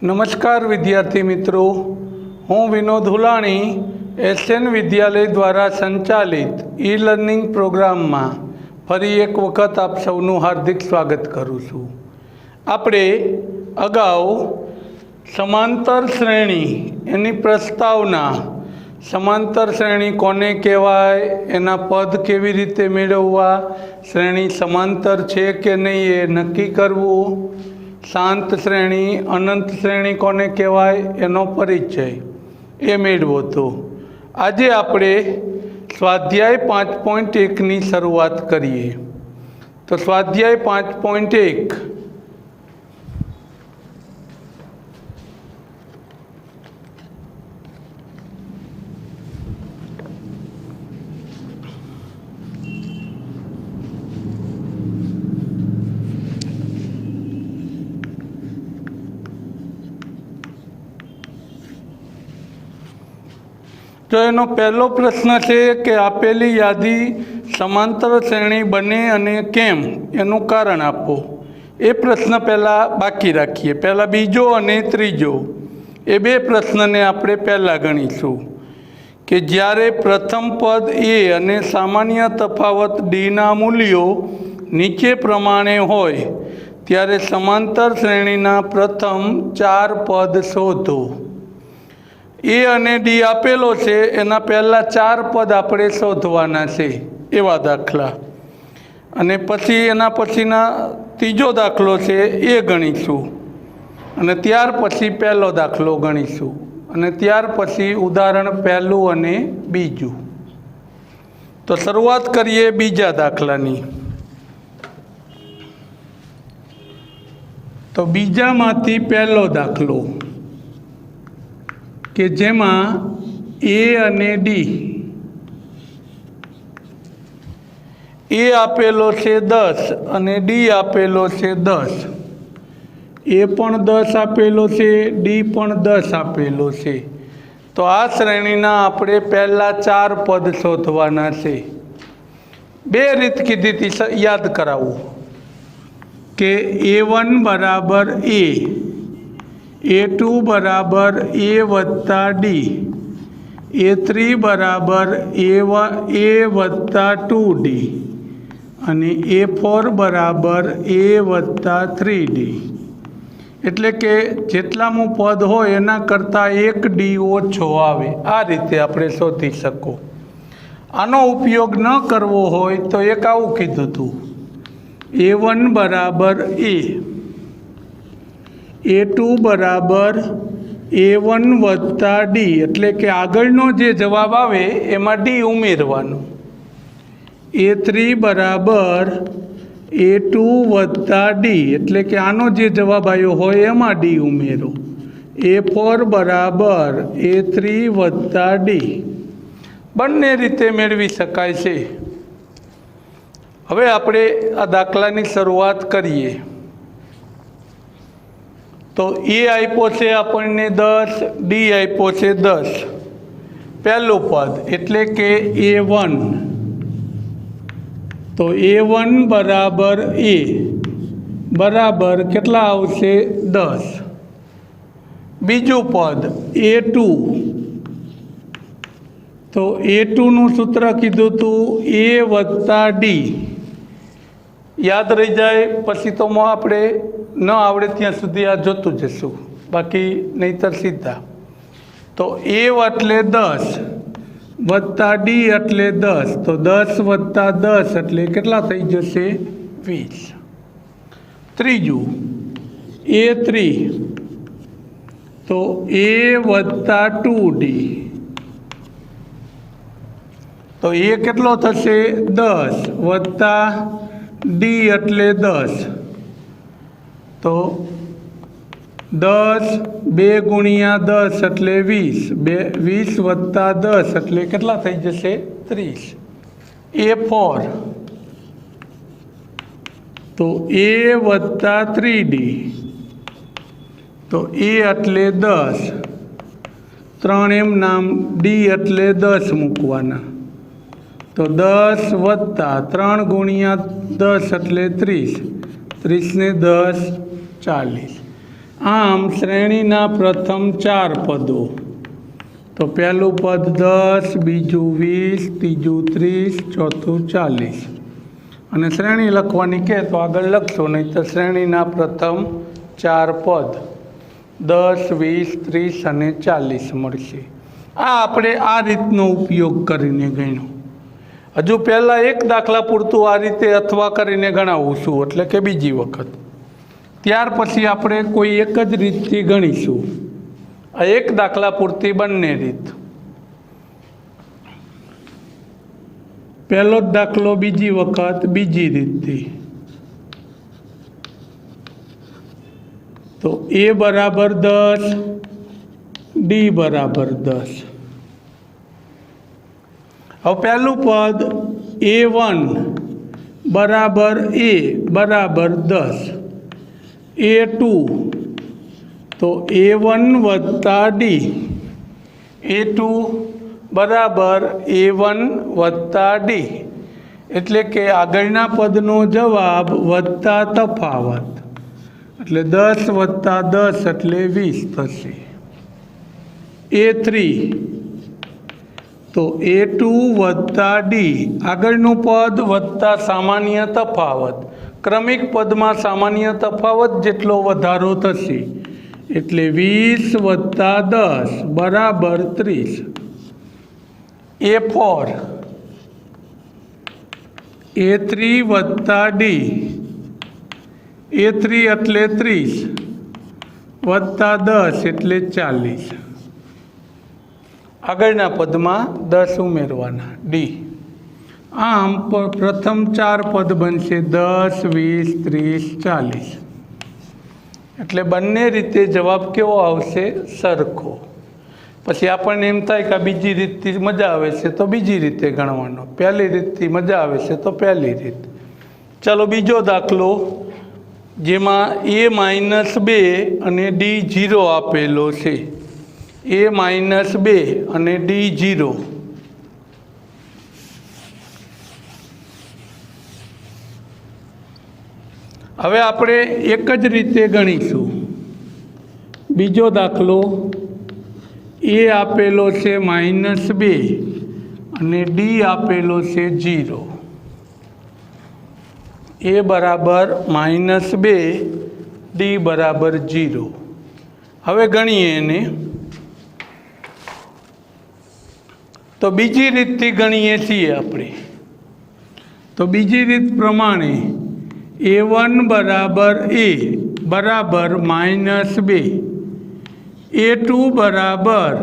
नमस्कार विद्यार्थी मित्रों, हूँ विनोद हुलाणी एसएन विद्यालय द्वारा संचालित ई लर्निंग प्रोग्राम में फरी एक वखत आप सौનું हार्दिक स्वागत करूँ छूँ। આપણે અગાઉ સમાંતર શ્રેણી એની પ્રસ્તાવના, સમાંતર શ્રેણી કોને કહેવાય, એના પદ કેવી રીતે મેળવવા, શ્રેણી સમાંતર છે કે નહીં એ નક્કી કરવું, શાંત શ્રેણી અનંત શ્રેણી કોને કહેવાય એનો પરિચય એ મેળવો હતો। આજે આપણે સ્વાધ્યાય 5.1ની શરૂઆત કરીએ। તો સ્વાધ્યાય 5.1 तो एनो पहलो प्रश्न है कि आपेली यादी समांतर श्रेणी बने अने केम एनु कारण आपो। ए प्रश्न पहला बाकी राखीए। पहला बीजो अने त्रीजो ए बे प्रश्न ने आपणे पहला गणीशुं कि ज्यारे प्रथम पद ए अने सामान्य तफावत डी ना मूल्यों नीचे प्रमाणे होय त्यारे समांतर श्रेणीना प्रथम 4 पद शोधो। ए अने डी आपेलो छे एना पहला 4 पद आपणे शोधवाना छे एवा दाखला। अने पछी एना पछीना तीजो दाखलो छे ए गणीशुं अने त्यार पछी पहलो दाखलो गणीशुं अने त्यार पछी उदाहरण पहलू अने बीजू। तो शरूआत करिए बीजा दाखलानी। तो बीजामांथी पहलो दाखलो कि जेमा ए अने डी ए आपेलो छे 10 अने डी आपेलो छे 10। ए पण 10 आपेलो छे, डी पण 10 आपेलो छे। तो आ श्रेणीना आपणे पहला 4 पद शोधवाना छे। बे रीत कीधी थी, याद करावुं के A1 बराबर ए, A2 बराबर ए वत्ता डी, A3 बराबर ए वत्ता 2D अने A4 बराबर ए वत्ता 3D। एटले के जेटलामू पद हो एना करता 1 डी ओछो आवे। आ रीते आपणे शोधी शको। आनो उपयोग न करवो होय तो एक आवुं कीधुं हतुं A1 बराबर ए, A2 बराबर A1 वत्ता डी एटले के आगळनो जे जवाब आवे एमां डी उमेरवानो। A3 बराबर A2 वत्ता डी एटले के आनो जे जवाब आव्यो होय एमां डी उमेरो। A4 बराबर A3 वत्ता डी बंने रीते मेळवी शकाय छे। हवे आपणे आ दाखलानी शरूआत करीए। तो ए आप्यो छे आपणने 10, डी आप्यो छे 10। पहलू पद एटले के A1। तो A1 बराबर ए बराबर केटला आवशे 10। बीजू पद A2। तो A2 नु सूत्र कीधुं हतुं ए वत्ता डी। याद रही जाए पछी तो आपणे न आवड़े त्या सुधी आ जोतुं जशुं, बाकी नहींतर सीधा। तो ए एटले 10 वत्ता डी एटले 10। तो 10 वत्ता 10 एटले केटला थई जशे 20। त्रीजू A3। तो ए वत्ता 2D। तो ए केटलो थशे 10 वत्ता डी एटले 10। तो 10 2 गुणिया 10 एटले 20। 20 वत्ता 10 एटले केटला थई जशे 30। A4। तो ए वत्ता 3D। तो ए एटले 10। 3 एम नाम डी एटले 10 मूकवाना। तो 10 वत्ता 3 गुणिया 10 एटले 30। 30 ने 10 40। આમ શ્રેણીના પ્રથમ 4 પદો, તો પહેલું પદ 10, બીજું 20, ત્રીજું 30, ચોથું 40, અને શ્રેણી લખવાની કહે તો આગળ લખશો, નહીં તો શ્રેણીના પ્રથમ 4 પદ 10, 20, 30 અને 40 મળશે. આ આપણે આ રીતનો ઉપયોગ કરીને ગણ્યો. હજુ પહેલાં એક દાખલા પૂરતું આ રીતે અથવા કરીને ગણાવું છું, એટલે કે બીજી વખત. ત્યાર પછી આપણે કોઈ એક જ રીતથી ગણીશું. આ એક દાખલા પૂરતી બંને રીત. પહેલો જ દાખલો બીજી વખત બીજી રીતથી. તો A બરાબર 10, D બરાબર 10. હવે પહેલું પદ A1 બરાબર A બરાબર 10, A2 તો A1 વત્તા D, A2 બરાબર A1 વત્તા D, એટલે કે આગળના પદનો જવાબ વત્તા તફાવત, એટલે 10 વત્તા 10 એટલે 20 થશે. A3 તો A2 વત્તા D, આગળનું પદ વત્તા સામાન્ય તફાવત, ક્રમિક પદમાં સામાન્ય તફાવત જેટલો વધારો થશે, એટલે 20 વત્તા 10 બરાબર 30. A4 A3 વત્તા D, A3 એટલે 30 વત્તા 10 એટલે 40, આગળના પદમાં 10 ઉમેરવાના D. આમ પ્રથમ 4 પદ બનશે 10, 20, 30, 40, એટલે બંને રીતે જવાબ કેવો આવશે? સરખો. પછી આપણને એમ થાય કે બીજી રીતથી મજા આવે છે તો બીજી રીતે ગણવાનો, પહેલી રીતથી મજા આવે છે તો પહેલી રીત. ચાલો બીજો દાખલો, જેમાં A-2 અને D 0 આપેલો છે. A-2 અને D 0. હવે આપણે એક જ રીતે ગણીશું. બીજો દાખલો, A આપેલો છે -2 અને D આપેલો છે 0. A બરાબર -2, D બરાબર 0. હવે ગણીએ એને. તો બીજી રીતથી ગણીએ છીએ આપણે. તો બીજી રીત પ્રમાણે A1 બરાબર A બરાબર -2, A2 બરાબર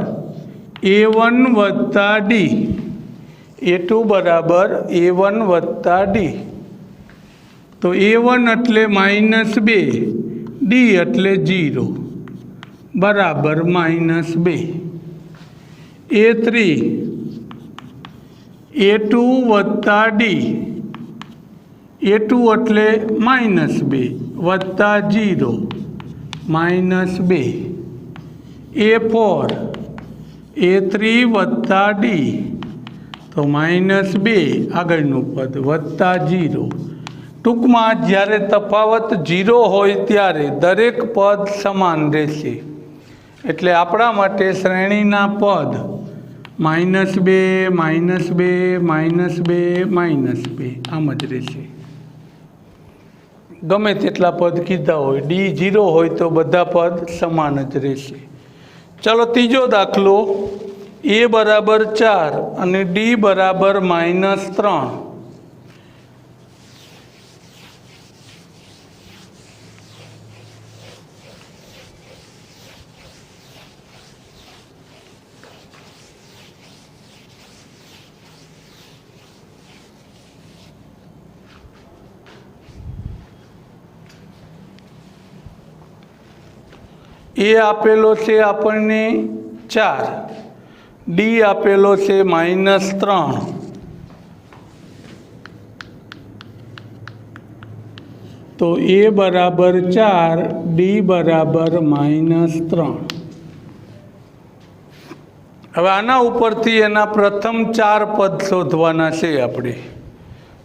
A1 વત્તા D, A2 બરાબર A1 વત્તા D. તો A1 એટલે -2, D એટલે 0 બરાબર -2. A3 A2 વત્તા D, A2 એટલે -2 વત્તા 0 -2. A4 A3 વત્તા D, તો -2 આગળનું પદ વત્તા 0. ટૂંકમાં જ્યારે તફાવત 0 હોય ત્યારે દરેક પદ સમાન રહેશે, એટલે આપણા માટે શ્રેણીના પદ -2, -2, -2, -2 આમ જ રહેશે. ગમે તેટલા પદ કીધા હોય, D 0 હોય તો બધા પદ સમાન જ રહેશે. ચાલો ત્રીજો દાખલો, A બરાબર 4 અને D બરાબર -3. A આપેલો છે આપણને 4, D આપેલો છે -3. તો A બરાબર 4, D બરાબર -3. હવે આના ઉપરથી એના પ્રથમ 4 પદ શોધવાના છે આપણે.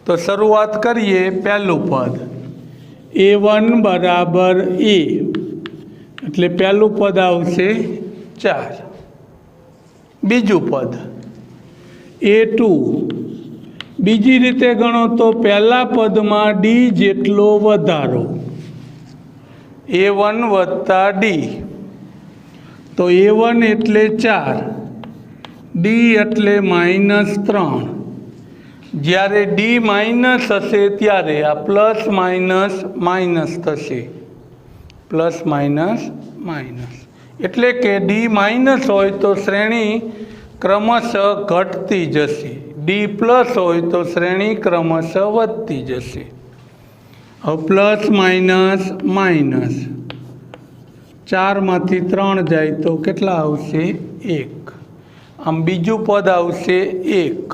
તો શરૂઆત કરીએ. પહેલું પદ A1 બરાબર A એટલે પહેલું પદ આવશે 4। બીજું પદ A2 બીજી રીતે ગણો તો પહેલા પદમાં D જેટલો વધારો A1 વત્તા D, તો A1 એટલે 4, D એટલે -3। જ્યારે D માઇનસ હશે ત્યારે આ પ્લસ માઇનસ માઇનસ થશે, પ્લસ માઇનસ માઇનસ, એટલે કે D માઇનસ હોય તો શ્રેણી ક્રમશઃ ઘટતી જશે, D પ્લસ હોય તો શ્રેણી ક્રમશઃ વધતી જશે। હવે પ્લસ માઇનસ માઇનસ, 4માંથી 3 જાય તો કેટલા આવશે? 1। આમ બીજું પદ આવશે 1।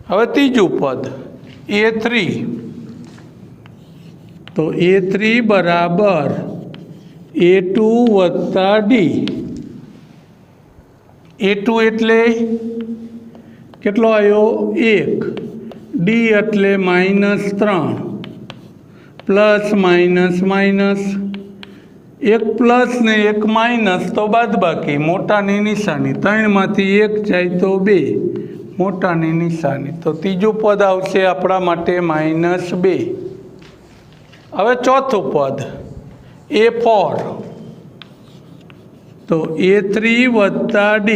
હવે ત્રીજું પદ A3, તો A3 બરાબર A2 વત્તા D। A2 એટલે કેટલો આવ્યો? 1, D એટલે -3, પ્લસ માઇનસ માઇનસ, એક પ્લસ ને એક માઇનસ તો બાદબાકી, મોટાની નિશાની, 3માંથી 1 જાય તો 2, મોટાની નિશાની, તો ત્રીજું પદ આવશે આપણા માટે -2। હવે ચોથું પદ A4, તો A3 વત્તા D,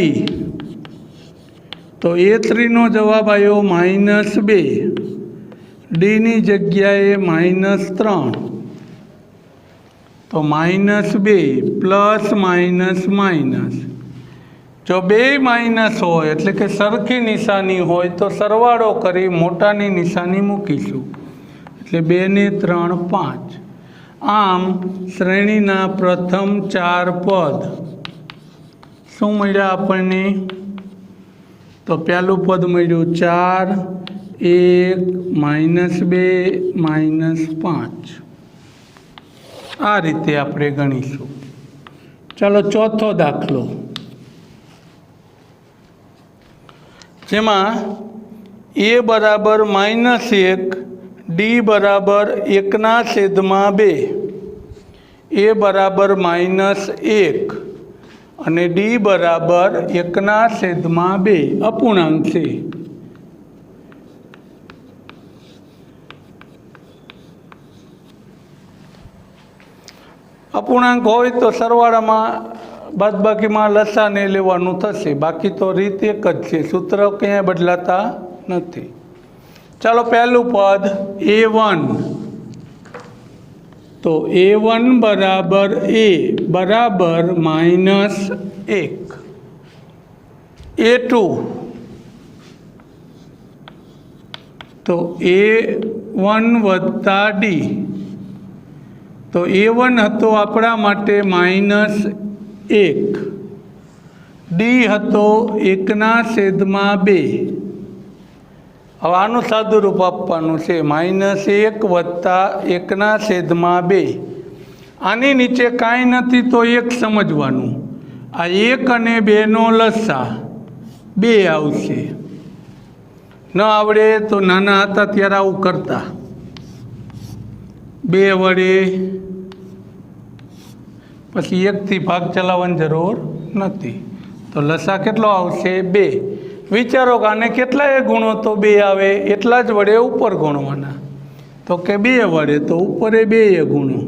તો A3નો જવાબ આવ્યો -2, Dની જગ્યાએ -3, તો -2 પ્લસ માઇનસ માઇનસ, જો બે માઇનસ હોય એટલે કે સરખી નિશાની હોય તો સરવાળો કરી મોટાની નિશાની મૂકીશું, એટલે 2 ને 3 5। આમ શ્રેણીના પ્રથમ 4 પદ શું મળ્યા આપણને? તો પહેલું પદ મળ્યું 4, 1, -2, -5। આ રીતે આપણે ગણીશું। ચાલો ચોથો દાખલો, જેમાં A બરાબર -1, D બરાબર 1/2, A બરાબર -1 અને D બરાબર 1/2 અપૂર્ણાંક છે। અપૂર્ણાંક હોય તો સરવાળામાં બાદબાકીમાં લસાને લેવાનું થશે, બાકી તો રીત એક જ છે, સૂત્ર ક્યાંય બદલાતા નથી। ચાલો પહેલું પદ A1, તો A1 બરાબર A બરાબર -1, A2, તો A1 વત્તા D, તો A1 હતો આપણા માટે -1, D હતો 1/2। હવે આનું સાદુરૂપ આપવાનું છે, -1 વત્તા 1/2। આની નીચે કાંઈ નથી તો 1 સમજવાનું, આ 1 અને 2નો લસા 2 આવશે। ન આવડે તો નાના હતા ત્યારે આવું કરતા, 2 વડે પછી 1થી ભાગ ચલાવવાની જરૂર નથી, તો લસા કેટલો આવશે? 2। વિચારો કે આને કેટલાય ગુણો તો 2 આવે, એટલા જ વડે ઉપર ગુણવાના, તો કે 2 વડે તો ઉપરે 2 ગુણો।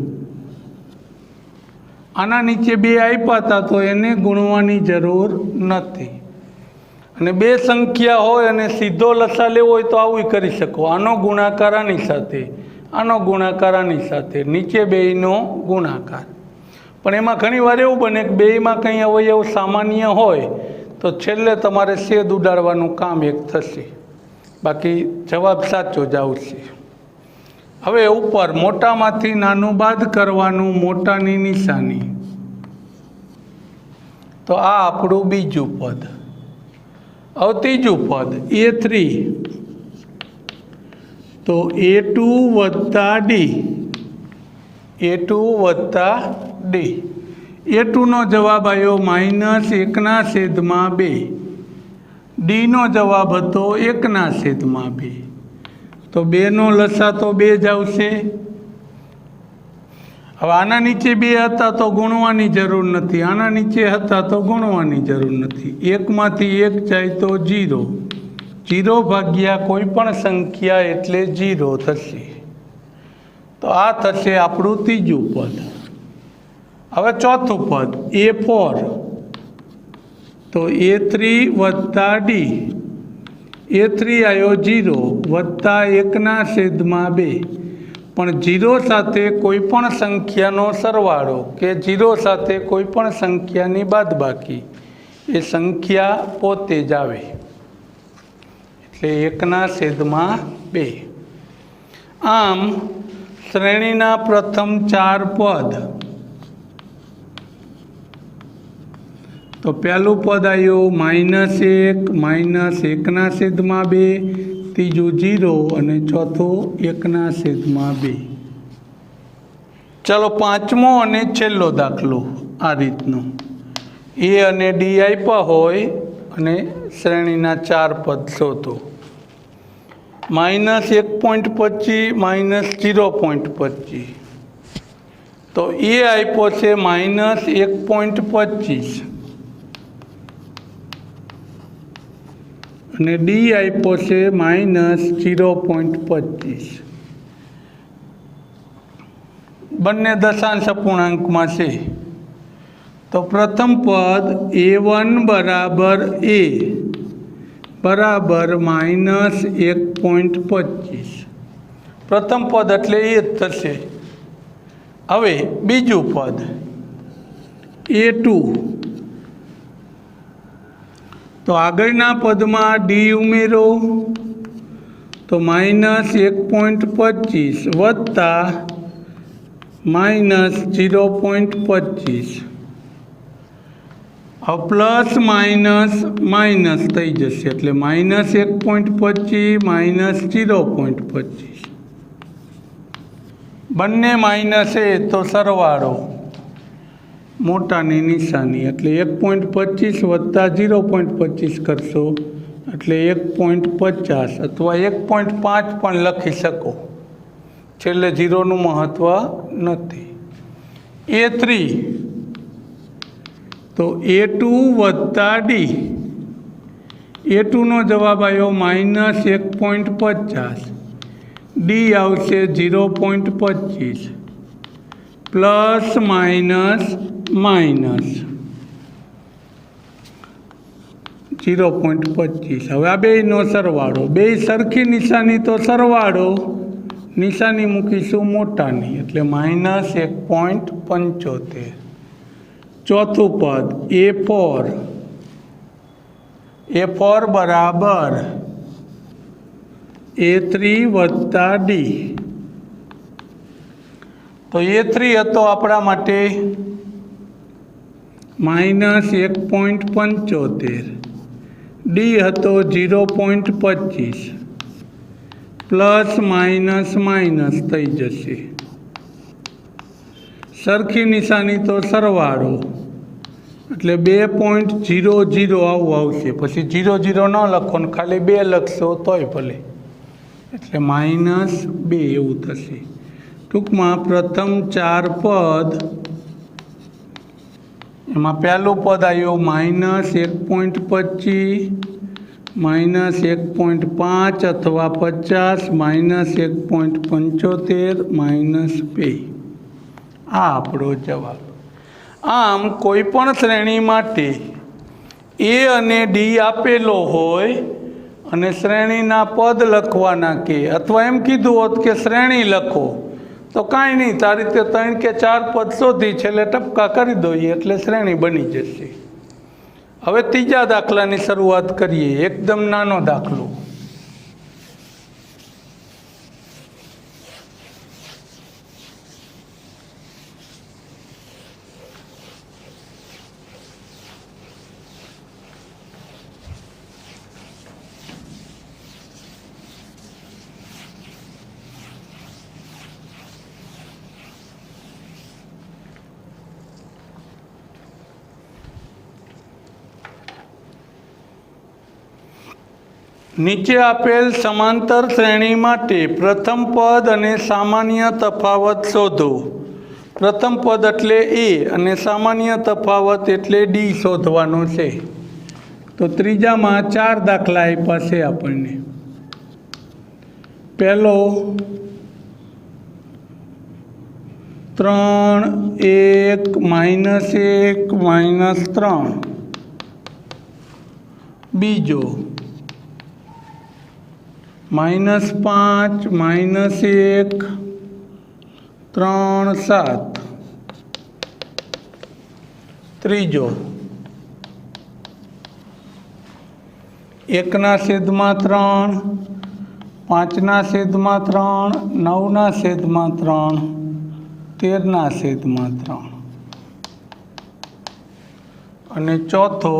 આના નીચે 2 આપ્યા હતા તો એને ગુણવાની જરૂર નથી। અને 2 સંખ્યા હોય અને સીધો લસા લેવો હોય તો આવું કરી શકો, આનો ગુણાકાર આની સાથે, આનો ગુણાકાર આની સાથે, નીચે 2નો ગુણાકાર। પણ એમાં ઘણી વાર એવું બને કે 2માં કંઈ અવયવ સામાન્ય હોય તો છેલ્લે તમારે છેદ ઉડાડવાનું કામ એક થશે, બાકી જવાબ સાચો જ આવશે। હવે ઉપર મોટામાંથી નાનું બાદ કરવાનું, મોટાની નિશાની, તો આ આપણું બીજું પદ। હવે ત્રીજું પદ A3, તો A2 વત્તા D, A2 વત્તા D, A2નો જવાબ આવ્યો -1/2, Dનો જવાબ હતો 1/2, તો 2નો લસા તો 2 જ આવશે। હવે આના નીચે 2 હતા તો ગુણવાની જરૂર નથી, આના નીચે હતા તો ગુણવાની જરૂર નથી. 1માંથી 1 જાય તો 0, 0 ભાગ્યા કોઈ પણ સંખ્યા એટલે 0 થશે. તો આ થશે આપણું ત્રીજું પદ. હવે ચોથું પદ A4, તો A3 વત્તા D, A3 આવ્યો 0 વત્તા 1/2, પણ 0 સાથે કોઈ પણ સંખ્યાનો સરવાળો કે 0 સાથે કોઈ પણ સંખ્યાની બાદબાકી એ સંખ્યા પોતે જ આવે, એટલે 1/2. આમ શ્રેણીના પ્રથમ 4 પદ, તો પહેલું પદ આવ્યું -1, -1/2, ત્રીજું 0 અને ચોથું 1/2. ચાલો પાંચમો અને છેલ્લો દાખલો આ રીતનો. A અને D આપ્યા હોય અને શ્રેણીના 4 પદ શોધો. -1.25 -0.25, તો A આપ્યો છે -1.25 અને D આપ્યો છે -0.25. બંને દશાંશ અપૂર્ણાંકમાં છે. તો પ્રથમ પદ A1 બરાબર A બરાબર -1.25. પ્રથમ પદ એટલે એ જ થશે. હવે બીજું પદ A2, તો આગળના પદમાં D ઉમેરો, તો -1.25 વત્તા -0.25, હવે પ્લસ માઇનસ થઈ જશે, એટલે -1.25 -0.25. બંને માઇનસ છે તો સરવાળો મોટાની નિશાની, એટલે 1.25 વત્તા 0.25 કરશો એટલે 1.50 અથવા 1.5 પણ લખી શકો, છેલ્લે 0નું મહત્ત્વ નથી. A3, તો A2 વત્તા D, A2નો જવાબ આવ્યો -1.50, D આવશે 0.25, પ્લસ માઇનસ 0.25. હવે આ બેયનો સરવાળો, બે સરખી નિશાની તો સરવાળો નિશાની મૂકીશું મોટાની, એટલે -1.75. ચોથું પદ A4 બરાબર A3 વત્તા D, તો A3 હતો આપણા માટે -1.75, D હતો 0.25, પ્લસ માઇનસ થઈ જશે. સરખી નિશાની તો સરવાળો, એટલે 2.00 આવું આવશે. પછી 00 ન લખો ને ખાલી 2 લખશો તોય ભલે, એટલે -2 એવું થશે. ટૂંકમાં પ્રથમ 4 પદ, એમાં પહેલું પદ આવ્યું -1.25 -1.5 અથવા 50 -1.75 -2. આ આપણો જવાબ. આમ કોઈ પણ શ્રેણી માટે A અને D આપેલો હોય અને શ્રેણીના પદ લખવાના કે અથવા એમ કીધું હોત કે શ્રેણી લખો, તો કાંઈ નહીં, તારી રીતે 3 કે 4 પદ શોધી છેલ્લે ટપકા કરી દઈએ એટલે શ્રેણી બની જશે. હવે ત્રીજા દાખલાની શરૂઆત કરીએ. એકદમ નાનો દાખલો. નીચે આપેલ સમાંતર શ્રેણી માટે પ્રથમ પદ અને સામાન્ય તફાવત શોધો. પ્રથમ પદ એટલે એ અને સામાન્ય તફાવત એટલે ડી શોધવાનો છે. તો ત્રીજામાં 4 દાખલા આપ્યા છે આપણને. પહેલો 3 1 -1 -3. બીજો -5 -1 3 7. ત્રીજો 1/3 5/3 9/3 13/3. અને ચોથો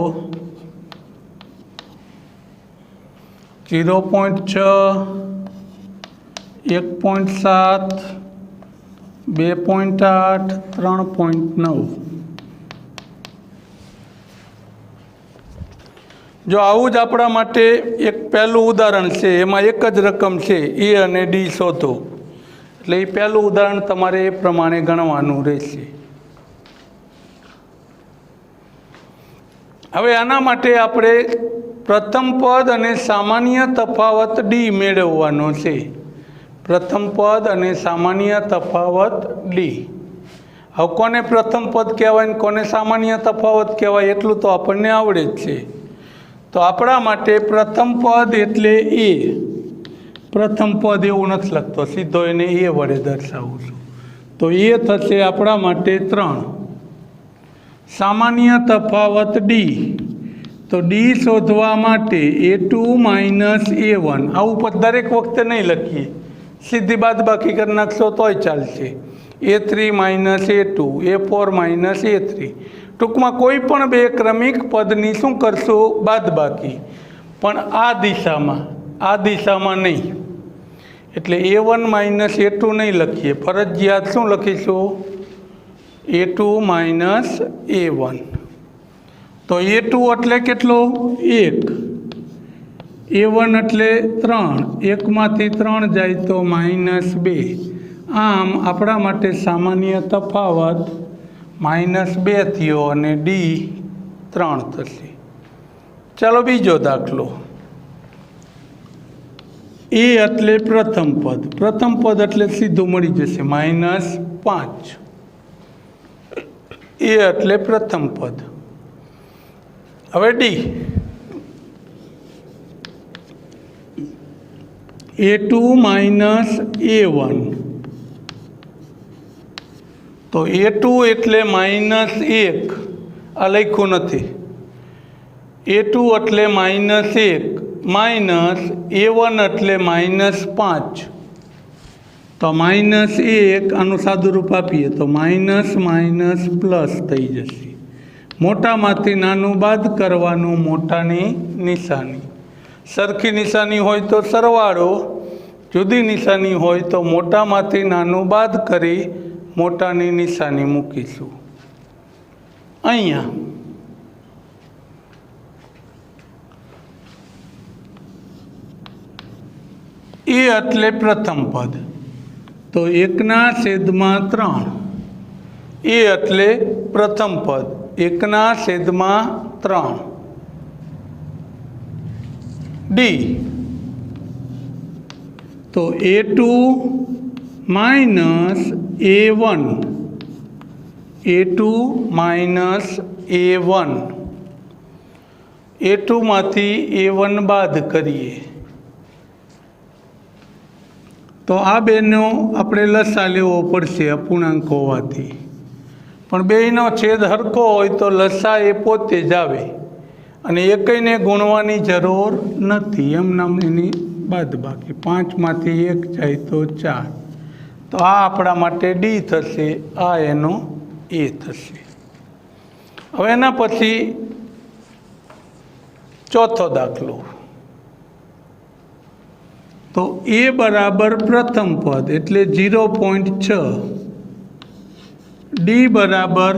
0.6 1.7 2.8 3.9. જો આવું જ આપણા માટે એક પહેલું ઉદાહરણ છે, એમાં એક જ રકમ છે, એ અને ડી શોધો. એટલે એ પહેલું ઉદાહરણ તમારે એ પ્રમાણે ગણવાનું રહેશે. હવે આના માટે આપણે પ્રથમ પદ અને સામાન્ય તફાવત ડી મેળવવાનો છે. પ્રથમ પદ અને સામાન્ય તફાવત ડી. હવે કોને પ્રથમ પદ કહેવાય ને કોને સામાન્ય તફાવત કહેવાય એટલું તો આપણને આવડે જ છે. તો આપણા માટે પ્રથમ પદ એટલે એ. પ્રથમ પદ એવું નથી લખતો, સીધો એને એ વડે દર્શાવું છું. તો એ થશે આપણા માટે 3. સામાન્ય તફાવત ડી. તો ડી શોધવા માટે A2 - A1. આવું પદ દરેક વખતે નહીં લખીએ, સીધી બાદબાકી કરી નાખશો તોય ચાલશે. A3 - A2 A4 - A3. ટૂંકમાં કોઈ પણ બે ક્રમિક પદની શું કરશો? બાદબાકી. પણ આ દિશામાં નહીં. એટલે A1 - A2 નહીં લખીએ, ફરજિયાત શું લખીશું? A2 - A1. તો A2 એટલે કેટલો? 1. A1 એટલે 3. 1માંથી 3 જાય તો -2. આમ આપણા માટે સામાન્ય તફાવત -2 થયો અને ડી 3 થશે. ચાલો બીજો દાખલો. એ એટલે પ્રથમ પદ. પ્રથમ પદ એટલે સીધું મળી જશે -5. એ એટલે પ્રથમ પદ. હવે ડી. A2 - A1. તો A2 એટલે -1. આ લખ્યું નથી. A2 એટલે -1 માઇનસ A1 એટલે -5. તો -1 આનું સાદું રૂપ આપીએ તો માઇનસ પ્લસ થઈ જશે. મોટામાંથી નાનું બાદ કરવાનું, મોટાની નિશાની. સરખી નિશાની હોય તો સરવાળો, જુદી નિશાની હોય તો મોટામાંથી નાનું બાદ કરી મોટાની નિશાની મૂકીશું. અહીંયા એ એટલે પ્રથમ પદ. તો 1/3. એ એટલે પ્રથમ પદ 1/3. ડી. તો A2 - A1. A2 - A1. A2 માંથી A1 બાદ કરીએ તો આ બેનો આપણે લસા લેવો પડશે અપૂર્ણાંક હોવાથી. પણ બેયનો છેદ હરખો હોય તો લસા એ પોતે જ આવે અને એકઈને ગુણવાની જરૂર નથી. એમ નામ એની બાદબાકી. 5માંથી 1 જાય તો 4. તો આ આપણા માટે ડી થશે, આ એનો એ થશે. હવે એના પછી ચોથો દાખલો. તો એ બરાબર પ્રથમ પદ એટલે 0.6. ડી બરાબર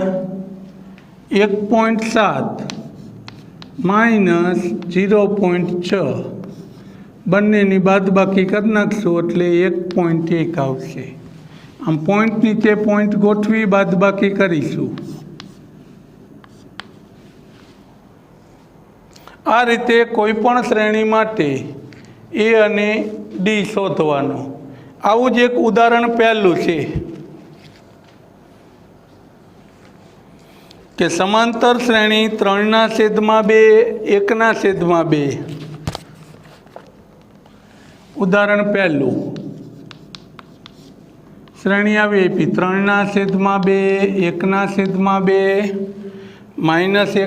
1.7 માઇનસ 0.6. બંનેની બાદબાકી કરી નાખશું એટલે 1.1 આવશે. આમ પોઈન્ટ નીચે પોઈન્ટ ગોઠવી બાદબાકી કરીશું। આ રીતે કોઈ પણ શ્રેણી માટે એ અને ડી શોધવાનો। આવું જ એક ઉદાહરણ પહેલું છે કે સમાંતર શ્રેણી 3/2 1/2। ઉદાહરણ પહેલું શ્રેણી આવી આપી 3/2 1/2 -1/2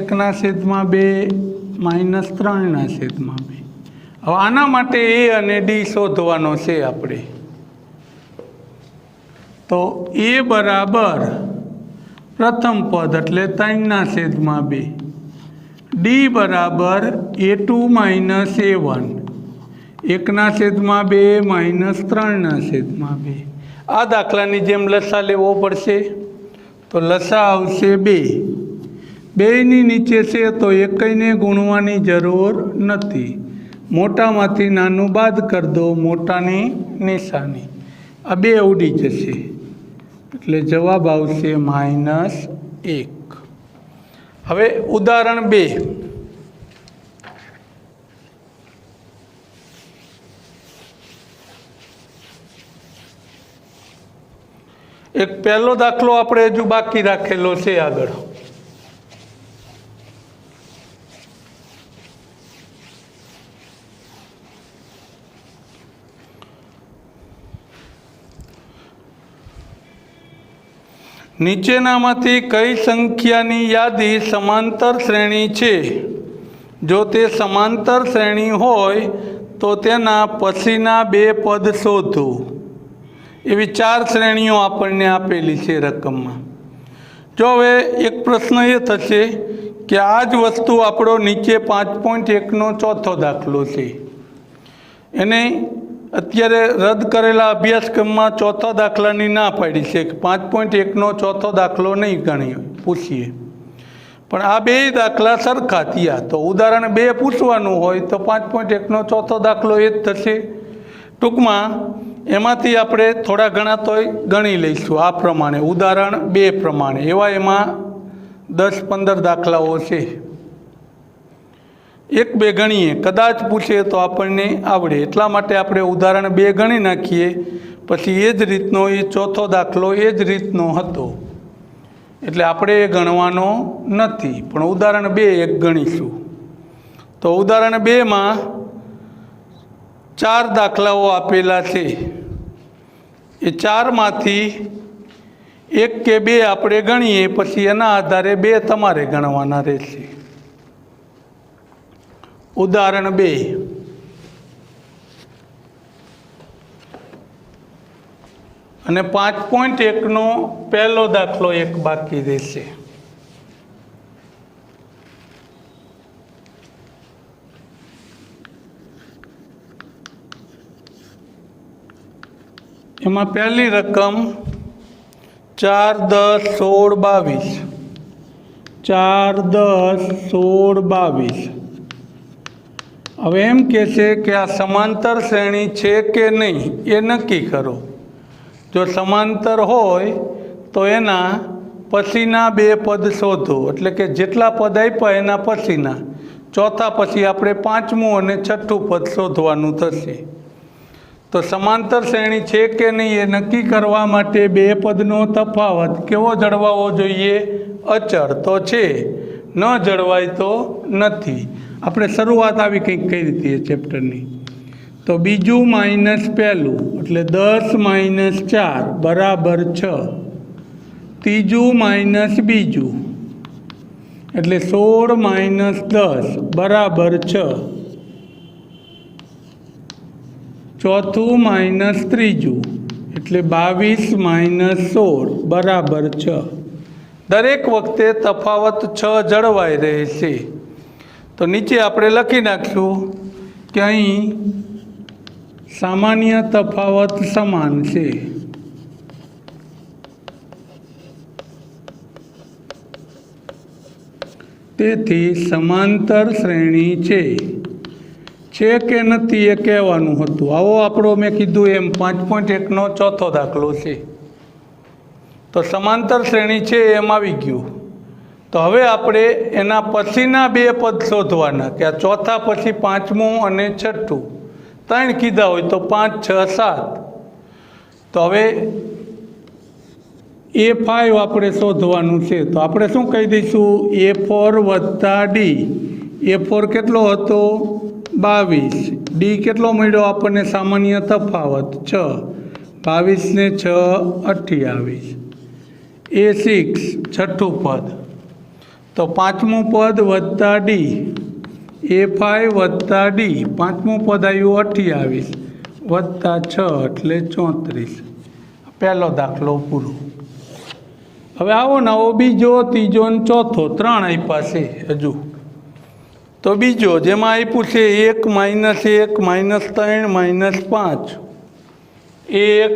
-3/2। હવે આના માટે એ અને ડી શોધવાનો છે આપણે। તો એ બરાબર પ્રથમ પદ એટલે 3/2, ડી બરાબર A2 - A1 1/2 -3/2। આ દાખલાની જેમ લસા લેવો પડશે। તો લસા આવશે 2। 2ની નીચે છે તો એકને ગુણવાની જરૂર નથી। મોટામાંથી નાનું બાદ કરી દો, મોટાની નિશાની, આ 2 ઉડી જશે એટલે જવાબ આવશે -1। હવે ઉદાહરણ 2 એક પહેલો દાખલો આપણે હજુ બાકી રાખેલો છે આગળ। નીચેનામાંથી કઈ સંખ્યાની યાદી સમાંતર શ્રેણી છે? જો તે સમાંતર શ્રેણી હોય તો તેના પછીના 2 પદ શોધો। એવી 4 શ્રેણીઓ આપણને આપેલી છે રકમમાં। જો હવે એક પ્રશ્ન એ થશે કે આ જ વસ્તુ આપણો નીચે 5.1નો ચોથો દાખલો છે, એને અત્યારે રદ કરેલા અભ્યાસક્રમમાં ચોથા દાખલાની ના પાડી છે કે 5.1નો ચોથો દાખલો નહીં ગણી પૂછીએ, પણ આ 2 દાખલા સરખા થયા તો ઉદાહરણ 2 પૂછવાનું હોય તો 5.1નો ચોથો દાખલો એ જ થશે। ટૂંકમાં એમાંથી આપણે થોડા ઘણા તોય ગણી લઈશું આ પ્રમાણે, ઉદાહરણ 2 પ્રમાણે। એમાં 10-15 દાખલાઓ છે, 1-2 ગણીએ, કદાચ પૂછે તો આપણને આવડે એટલા માટે આપણે ઉદાહરણ 2 ગણી નાખીએ। પછી એ જ રીતનો એ ચોથો દાખલો એ જ રીતનો હતો એટલે આપણે એ ગણવાનો નથી, પણ ઉદાહરણ 2 એક ગણીશું। તો ઉદાહરણ 2માં 4 દાખલાઓ આપેલા છે। એ 4માંથી 1 કે 2 આપણે ગણીએ, પછી એના આધારે 2 તમારે ગણવાના રહેશે। ઉદાહરણ 2 અને 5.1નો પહેલો દાખલો એક બાકી રહેશે। એમાં પહેલી રકમ 4, 10, 16, 22। 4, 10, 16, 22। હવે એમ કહે છે કે આ સમાંતર શ્રેણી છે કે નહીં એ નક્કી કરો। જો સમાંતર હોય તો એના પછીના 2 પદ શોધો, એટલે કે જેટલા પદ આપ્યા એના પછીના, ચોથા પછી આપણે 5મું અને 6થું પદ શોધવાનું થશે। તો સમાંતર શ્રેણી છે કે નહીં એ નક્કી કરવા માટે 2 પદનો તફાવત કેવો જળવાવો જોઈએ? અચળ તો છે, ન જળવાય તો નથી। આપણે શરૂઆત આવી કંઈક કરી હતી એ ચેપ્ટરની। તો બીજું માઇનસ પહેલું એટલે 10 - 4 બરાબર 6। ત્રીજું માઇનસ બીજું એટલે 16 - 10 બરાબર 6। ચોથું માઇનસ ત્રીજું એટલે 22 - 16 બરાબર 6। દરેક વખતે તફાવત 6 જળવાઈ રહે છે। તો નીચે આપણે લખી નાખશું કે અહીં સામાન્ય તફાવત સમાન છે। તેથી સમાંતર શ્રેણી છે કે નથી એ કહેવાનું હતું। આવો આપણો મેં કીધું એમ 5.1નો ચોથો દાખલો છે। તો સમાંતર શ્રેણી છે એમ આવી ગયું। તો હવે આપણે એના પછીના બે પદ શોધવાના કે આ ચોથા પછી પાંચમું અને છઠ્ઠું, ત્રણ કીધા હોય તો 5, 6, 7। તો હવે A5 આપણે શોધવાનું છે। તો આપણે શું કહી દઈશું? A4 વત્તા ડી। A4 કેટલો હતો? 22। ડી કેટલો મળ્યો આપણને? સામાન્ય તફાવત 6। 22 ને 6 28। A6 છઠ્ઠું પદ, તો પાંચમું પદ વત્તા ડી। A5 વત્તા ડી, પાંચમું પદ આવ્યું 28 વત્તા 6 એટલે 34। પહેલો દાખલો પૂરો। હવે આવો નવો બીજો, ત્રીજો ને ચોથો, ત્રણ આપ્યા છે હજુ। તો બીજો જેમાં આપ્યું છે 1 -1 -3 -5, 1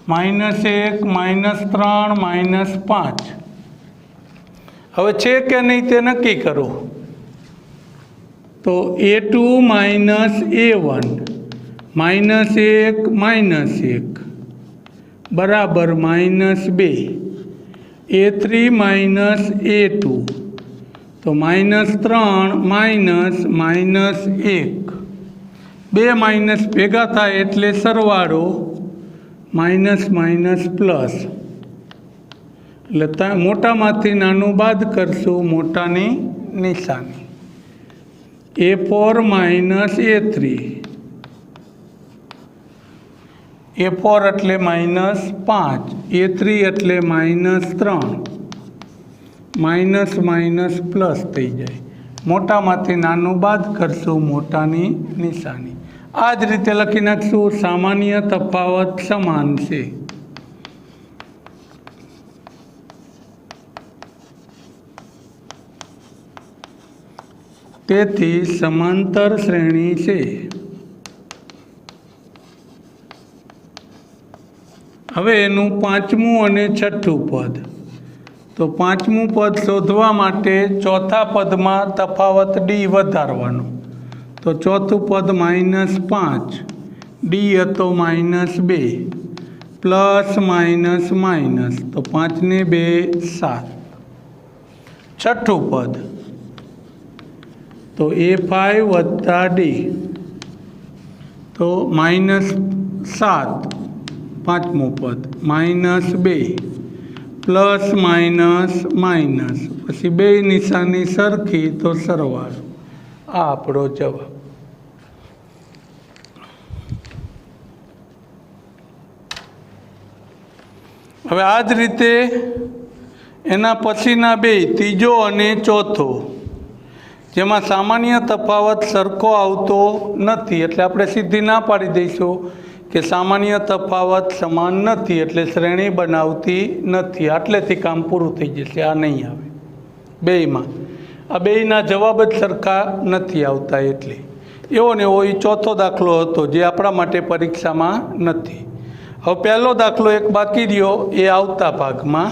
-1 -3 -5। હવે છે કે નહીં તે નક્કી કરો। તો A2 -A1 -1 બરાબર -2। A3 -A2 તો -3 -1। બે માઇનસ ભેગા થાય એટલે સરવાળો --+। એટલે મોટામાંથી નાનું બાદ કરશું, મોટાની નિશાની। A4 -A3, A4 એટલે -5, A3 એટલે -3, --+ થઈ જાય। મોટામાંથી નાનું બાદ કરશું, મોટાની નિશાની। આ જ રીતે લખી નાખશું, સામાન્ય તફાવત સમાન છે। તેથી સમાંતર શ્રેણી છે। હવે એનું પાંચમું અને છઠ્ઠું પદ। તો પાંચમું પદ શોધવા માટે ચોથા પદમાં તફાવત ડી વધારવાનો। તો ચોથું પદ -5, ડી હતો -2, પ્લસ માઇનસ, તો 5 ને 2 7। છઠ્ઠું પદ, તો A5 વત્તા ડી, તો -7, પાંચમું પદ -2, પ્લસ માઇનસ, પછી બે નિશાની સરખી તો સરવાળો। આ આપણો જવાબ। હવે આ જ રીતે એના પછીના બે, ત્રીજો અને ચોથો, જેમાં સામાન્ય તફાવત સરખો આવતો નથી, એટલે આપણે સીધી ના પાડી દઈશું કે સામાન્ય તફાવત સમાન નથી, એટલે શ્રેણી બનાવતી નથી, આટલેથી કામ પૂરું થઈ જશે। આ નહીં આવે બેયમાં, આ બેયના જવાબ જ સરખા નથી આવતા, એટલે એવો ને એવો એ ચોથો દાખલો હતો જે આપણા માટે પરીક્ષામાં નથી। હવે પહેલો દાખલો એક બાકી રહ્યો, એ આવતા ભાગમાં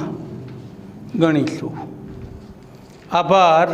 ગણીશું। આભાર।